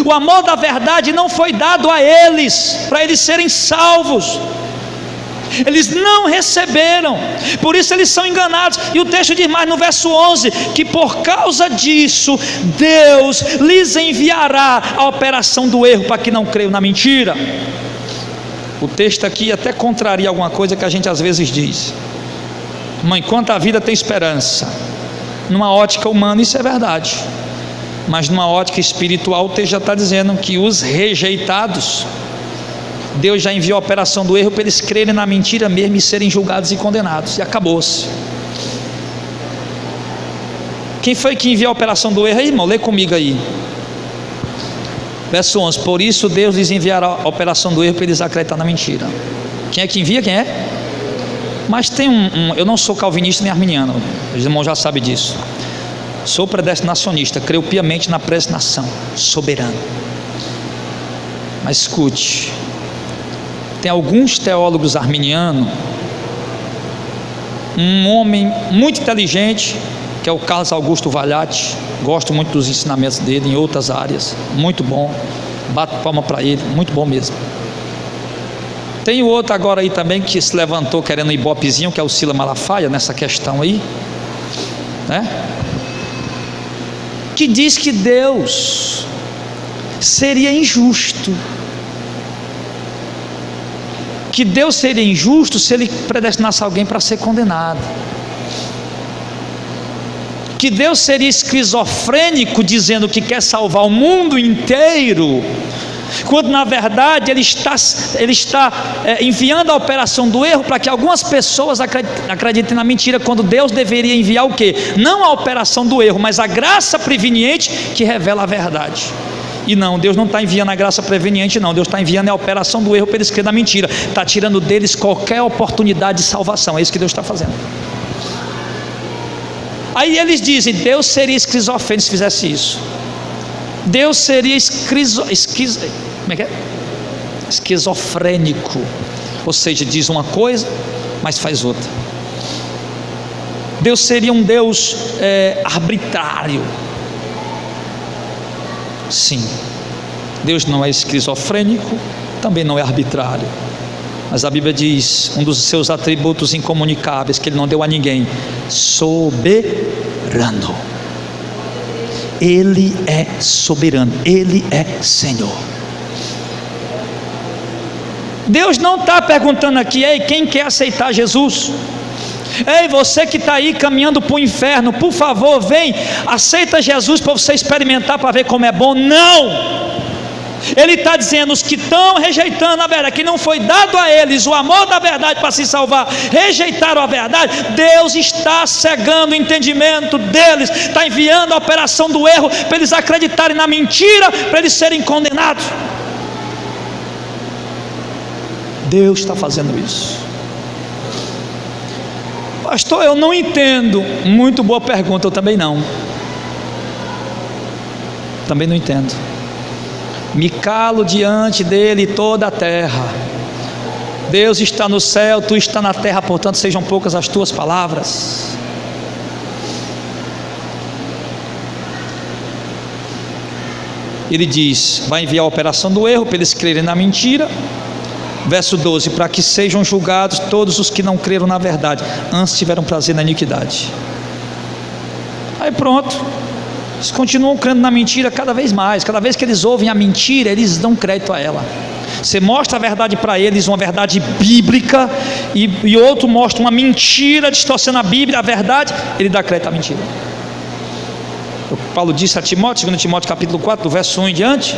O amor da verdade não foi dado a eles, para eles serem salvos. Eles não receberam, por isso eles são enganados. E o texto diz mais no verso 11, que por causa disso, Deus lhes enviará a operação do erro, para que não creiam na mentira. O texto aqui até contraria alguma coisa que a gente às vezes diz: mas enquanto a vida tem esperança. Numa ótica humana isso é verdade, mas numa ótica espiritual o texto já está dizendo que os rejeitados, Deus já enviou a operação do erro para eles crerem na mentira mesmo e serem julgados e condenados, e acabou-se. Quem foi que enviou a operação do erro aí, irmão? Lê comigo aí, verso 11: por isso Deus lhes enviará a operação do erro para eles acreditarem na mentira. Quem é que envia? Quem é? Mas tem eu não sou calvinista nem arminiano, os irmãos já sabem disso. Sou predestinacionista, creio piamente na predestinação soberana. Mas escute, tem alguns teólogos arminianos, um homem muito inteligente, que é o Carlos Augusto Vallati, gosto muito dos ensinamentos dele em outras áreas, muito bom, bato palma para ele, muito bom mesmo. Tem o outro agora aí também que se levantou querendo um ibopezinho, que é o Sila Malafaia, nessa questão aí, né? Que diz que Deus seria injusto, que Deus seria injusto se Ele predestinasse alguém para ser condenado, que Deus seria esquizofrênico dizendo que quer salvar o mundo inteiro, quando na verdade Ele está enviando a operação do erro para que algumas pessoas acreditem na mentira, quando Deus deveria enviar o quê? Não a operação do erro, mas a graça preveniente que revela a verdade. E não, Deus não está enviando a graça preveniente, não. Deus está enviando a operação do erro para eles crerem na mentira. Está tirando deles qualquer oportunidade de salvação. É isso que Deus está fazendo. Aí eles dizem: Deus seria esquizofrênico se fizesse isso. Deus seria esquizofrênico, ou seja, diz uma coisa, mas faz outra. Deus seria um Deus arbitrário. Sim, Deus não é esquizofrênico, também não é arbitrário, mas a Bíblia diz, um dos seus atributos incomunicáveis que Ele não deu a ninguém: soberano. Ele é soberano, Ele é Senhor. Deus não está perguntando aqui: ei, quem quer aceitar Jesus? Ei, você que está aí caminhando para o inferno, por favor, vem, aceita Jesus para você experimentar, para ver como é bom. Não! Ele está dizendo: os que estão rejeitando a verdade, que não foi dado a eles o amor da verdade para se salvar, rejeitaram a verdade. Deus está cegando o entendimento deles, está enviando a operação do erro para eles acreditarem na mentira, para eles serem condenados. Deus está fazendo isso. Pastor, eu não entendo. Muito boa pergunta, eu também não. Também não entendo. Me calo diante dele toda a terra. Deus está no céu, tu está na terra, portanto sejam poucas as tuas palavras. Ele diz: vai enviar a operação do erro para eles crerem na mentira. Verso 12: para que sejam julgados todos os que não creram na verdade, antes tiveram prazer na iniquidade. Aí pronto, eles continuam crendo na mentira cada vez mais. Cada vez que eles ouvem a mentira, eles dão crédito a ela. Você mostra a verdade para eles, uma verdade bíblica, e outro mostra uma mentira distorcendo a Bíblia, a verdade, ele dá crédito à mentira. Paulo disse a Timóteo, 2 Timóteo capítulo 4, do verso 1 em diante,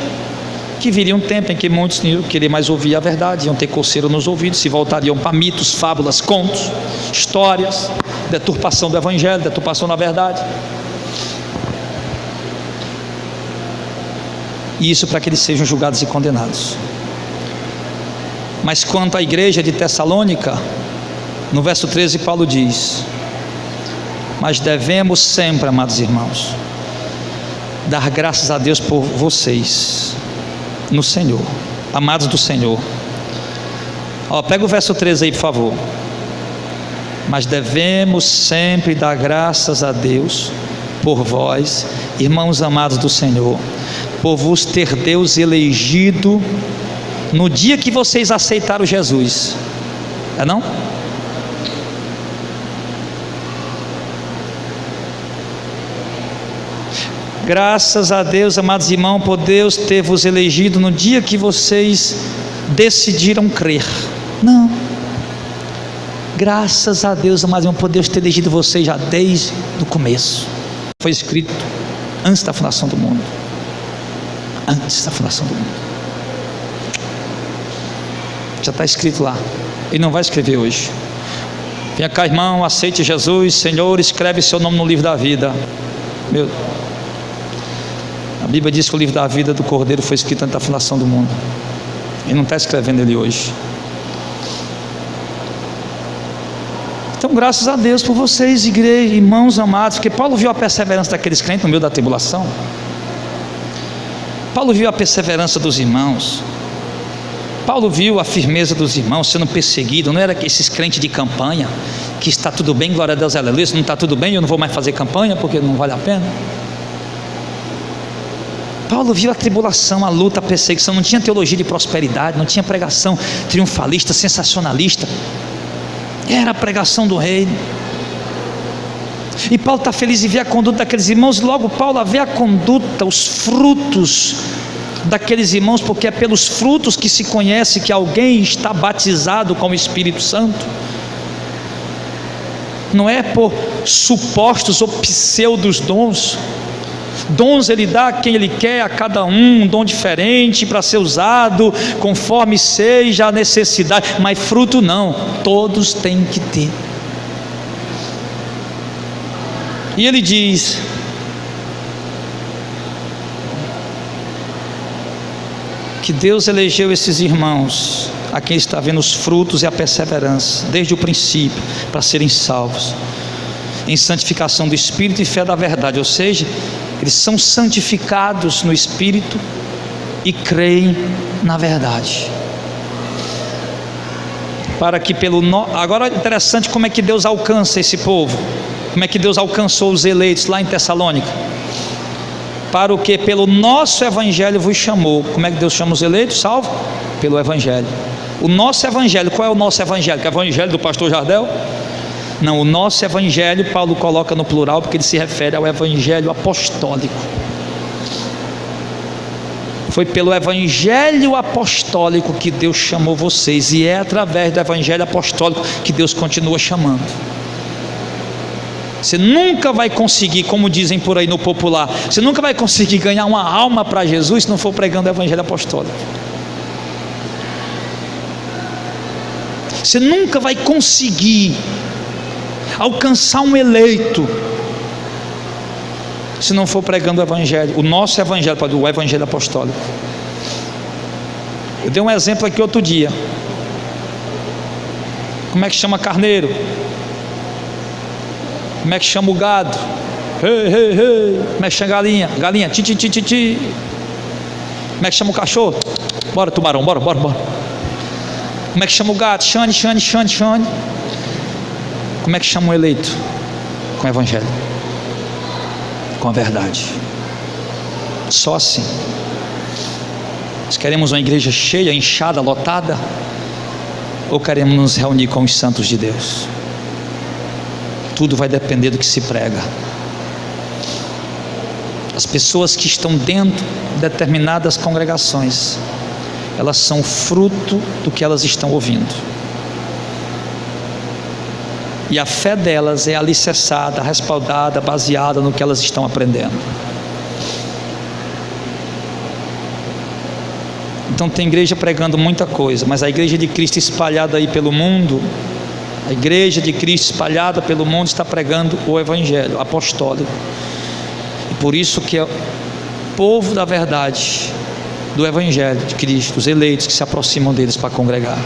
que viria um tempo em que muitos não iam querer mais ouvir a verdade, iam ter coceira nos ouvidos, se voltariam para mitos, fábulas, contos, histórias, deturpação do evangelho, deturpação da verdade. E isso para que eles sejam julgados e condenados. Mas quanto à igreja de Tessalônica, No verso 13, Paulo diz: mas devemos sempre, amados irmãos, dar graças a Deus por vocês no Senhor, amados do Senhor. Pega o verso 13 aí, por favor. Mas devemos sempre dar graças a Deus por vós, irmãos amados do Senhor, por vos ter Deus elegido no dia que vocês aceitaram Jesus. É não? Graças a Deus, amados irmãos, por Deus ter vos elegido no dia que vocês decidiram crer. Não. Graças a Deus, amados irmãos, por Deus ter elegido vocês já desde o começo. Foi escrito antes da fundação do mundo. Antes da fundação do mundo. Já está escrito lá. Ele não vai escrever hoje. Venha cá, irmão, aceite Jesus, Senhor, escreve seu nome no livro da vida. Meu, a Bíblia diz que o livro da vida do Cordeiro foi escrito antes da fundação do mundo. Ele não está escrevendo ele hoje. Então, graças a Deus por vocês, igreja, irmãos amados, porque Paulo viu a perseverança daqueles crentes no meio da tribulação. Paulo viu a perseverança dos irmãos. Paulo viu a firmeza dos irmãos sendo perseguidos. Não era esses crentes de campanha, que está tudo bem, glória a Deus, aleluia. Se não está tudo bem, eu não vou mais fazer campanha, porque não vale a pena. Paulo viu a tribulação, a luta, a perseguição. Não tinha teologia de prosperidade, não tinha pregação triunfalista, sensacionalista. Era a pregação do reino. E Paulo está feliz em ver a conduta daqueles irmãos. E logo Paulo vê a conduta, os frutos daqueles irmãos, porque é pelos frutos que se conhece que alguém está batizado com o Espírito Santo. Não é por supostos ou pseudos dons. Dons ele dá a quem ele quer, a cada um dom diferente para ser usado conforme seja a necessidade, mas fruto não, todos têm que ter. E ele diz: que Deus elegeu esses irmãos, a quem está vendo os frutos e a perseverança desde o princípio, para serem salvos em santificação do Espírito e fé da verdade. Ou seja, eles são santificados no Espírito e creem na verdade. Para que agora é interessante como é que Deus alcança esse povo. Como é que Deus alcançou os eleitos lá em Tessalônica? Para o que pelo nosso Evangelho vos chamou. Como é que Deus chama os eleitos? Salvo? Pelo Evangelho. O nosso Evangelho, qual é o nosso Evangelho? Que é o Evangelho do pastor Jardel? Não, o nosso Evangelho Paulo coloca no plural, porque ele se refere ao Evangelho apostólico. Foi pelo Evangelho apostólico que Deus chamou vocês, e é através do Evangelho apostólico que Deus continua chamando. Você nunca vai conseguir, como dizem por aí no popular, você nunca vai conseguir ganhar uma alma para Jesus se não for pregando o Evangelho apostólico. Você nunca vai conseguir alcançar um eleito se não for pregando o Evangelho, o nosso Evangelho, o Evangelho apostólico. Eu dei um exemplo aqui outro dia. Como é que chama carneiro? Como é que chama o gado? Hey, hey, hey. Como é que chama galinha? Galinha, ti, ti, ti, ti, ti. Como é que chama o cachorro? Bora, tubarão, bora, bora, bora. Como é que chama o gato? Xane, xane, xane, xane. Como é que chama o eleito? Com o Evangelho, com a verdade. Só assim. Nós queremos uma igreja cheia, inchada, lotada, ou queremos nos reunir com os santos de Deus? Tudo vai depender do que se prega. As pessoas que estão dentro de determinadas congregações, elas são fruto do que elas estão ouvindo, e a fé delas é alicerçada, respaldada, baseada no que elas estão aprendendo. Então tem igreja pregando muita coisa, mas a igreja de Cristo espalhada aí pelo mundo, a igreja de Cristo espalhada pelo mundo está pregando o Evangelho apostólico. E por isso que é o povo da verdade, do Evangelho de Cristo, os eleitos que se aproximam deles para congregar.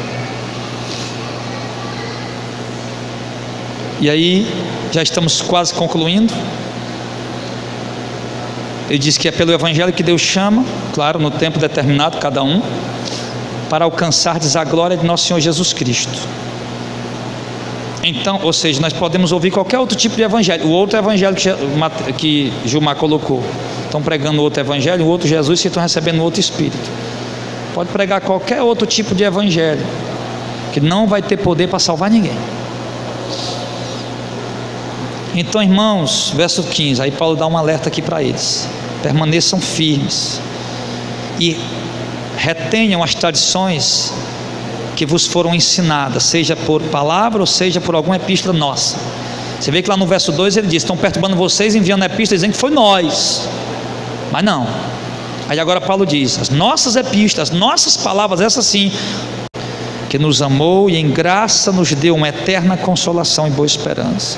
E aí, já estamos quase concluindo. Ele diz que é pelo Evangelho que Deus chama, claro, no tempo determinado, cada um, para alcançardes a glória de nosso Senhor Jesus Cristo. Então, ou seja, nós podemos ouvir qualquer outro tipo de evangelho. O outro evangelho que Gilmar colocou, estão pregando outro evangelho, o outro Jesus, que estão recebendo outro Espírito. Pode pregar qualquer outro tipo de evangelho, que não vai ter poder para salvar ninguém. Então, irmãos, verso 15, aí Paulo dá um alerta aqui para eles: permaneçam firmes e retenham as tradições que vos foram ensinadas, seja por palavra ou seja por alguma epístola nossa. Você vê que lá no verso 2 ele diz: estão perturbando vocês, enviando epístolas dizendo que foi nós, mas não. Aí agora Paulo diz: as nossas epístolas, as nossas palavras, essas sim, que nos amou e em graça nos deu uma eterna consolação e boa esperança.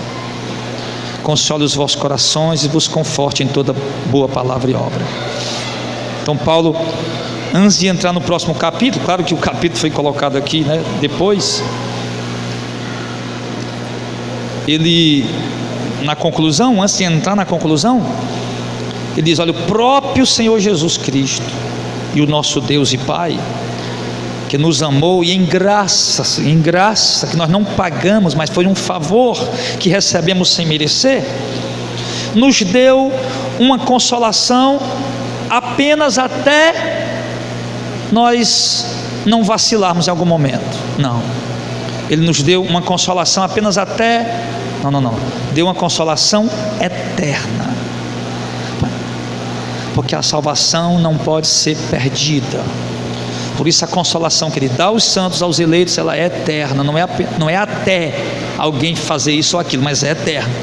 Console os vossos corações e vos conforte em toda boa palavra e obra. Então Paulo, antes de entrar no próximo capítulo, claro que o capítulo foi colocado aqui, né, depois, ele, na conclusão, antes de entrar na conclusão, ele diz: olha, o próprio Senhor Jesus Cristo e o nosso Deus e Pai, que nos amou e em graça que nós não pagamos, mas foi um favor que recebemos sem merecer, nos deu uma consolação apenas até nós não vacilarmos em algum momento. Não, Ele nos deu uma consolação apenas até, deu uma consolação eterna, porque a salvação não pode ser perdida. Por isso a consolação que Ele dá aos santos, aos eleitos, ela é eterna, não é até alguém fazer isso ou aquilo, mas é eterna.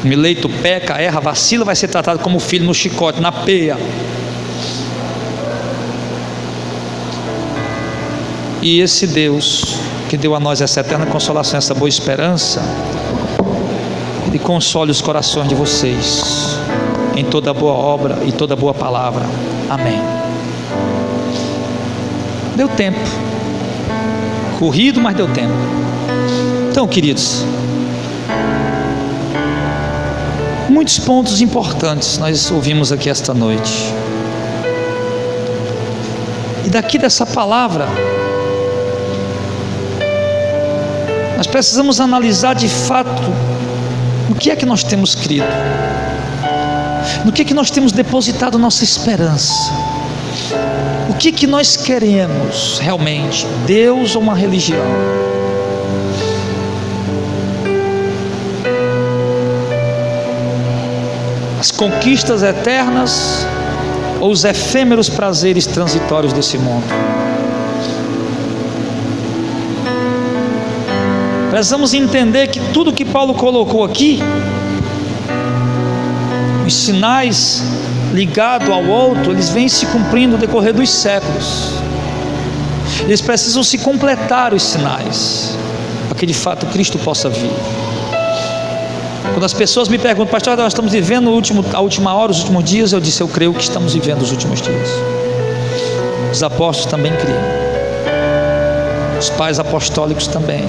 Um eleito peca, erra, vacila, vai ser tratado como filho no chicote, na peia. E esse Deus que deu a nós essa eterna consolação, essa boa esperança, Ele console os corações de vocês em toda boa obra e toda boa palavra. Amém. Deu tempo, corrido, mas deu tempo. Então, queridos, muitos pontos importantes nós ouvimos aqui esta noite. E daqui dessa palavra, nós precisamos analisar de fato no que é que nós temos crido, no que é que nós temos depositado nossa esperança. O que nós queremos realmente? Deus ou uma religião? As conquistas eternas ou os efêmeros prazeres transitórios desse mundo? Precisamos entender que tudo que Paulo colocou aqui, os sinais ligado ao outro, eles vêm se cumprindo no decorrer dos séculos. Eles precisam se completar, os sinais, para que de fato Cristo possa vir. Quando as pessoas me perguntam: pastor, nós estamos vivendo a última hora, os últimos dias, eu disse: eu creio que estamos vivendo os últimos dias. Os apóstolos também criam, os pais apostólicos também,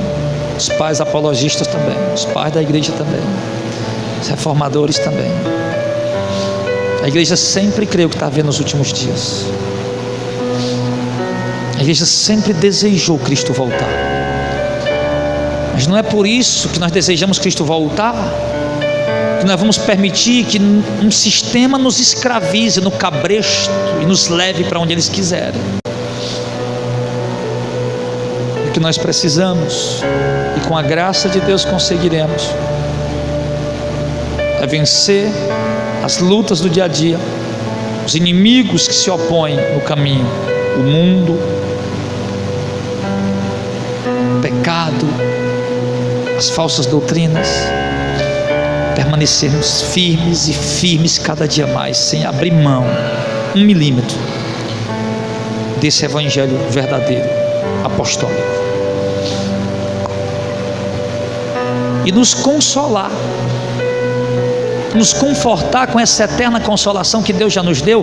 os pais apologistas também, os pais da igreja também, os reformadores também. A igreja sempre creu que está vendo os últimos dias. A igreja sempre desejou Cristo voltar. Mas não é por isso que nós desejamos Cristo voltar que nós vamos permitir que um sistema nos escravize no cabresto e nos leve para onde eles quiserem. O que nós precisamos, e com a graça de Deus conseguiremos, é vencer as lutas do dia a dia, os inimigos que se opõem no caminho, o mundo, o pecado, as falsas doutrinas, permanecermos firmes e firmes cada dia mais, sem abrir mão 1 milímetro desse evangelho verdadeiro, apostólico, e nos consolar, nos confortar com essa eterna consolação que Deus já nos deu,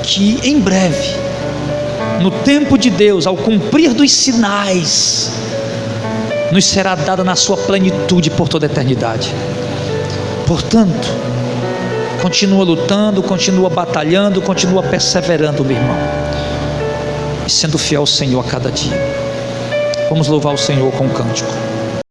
que em breve, no tempo de Deus, ao cumprir dos sinais, nos será dada na sua plenitude por toda a eternidade. Portanto, continua lutando, continua batalhando, continua perseverando, meu irmão, e sendo fiel ao Senhor a cada dia. Vamos louvar o Senhor com um cântico.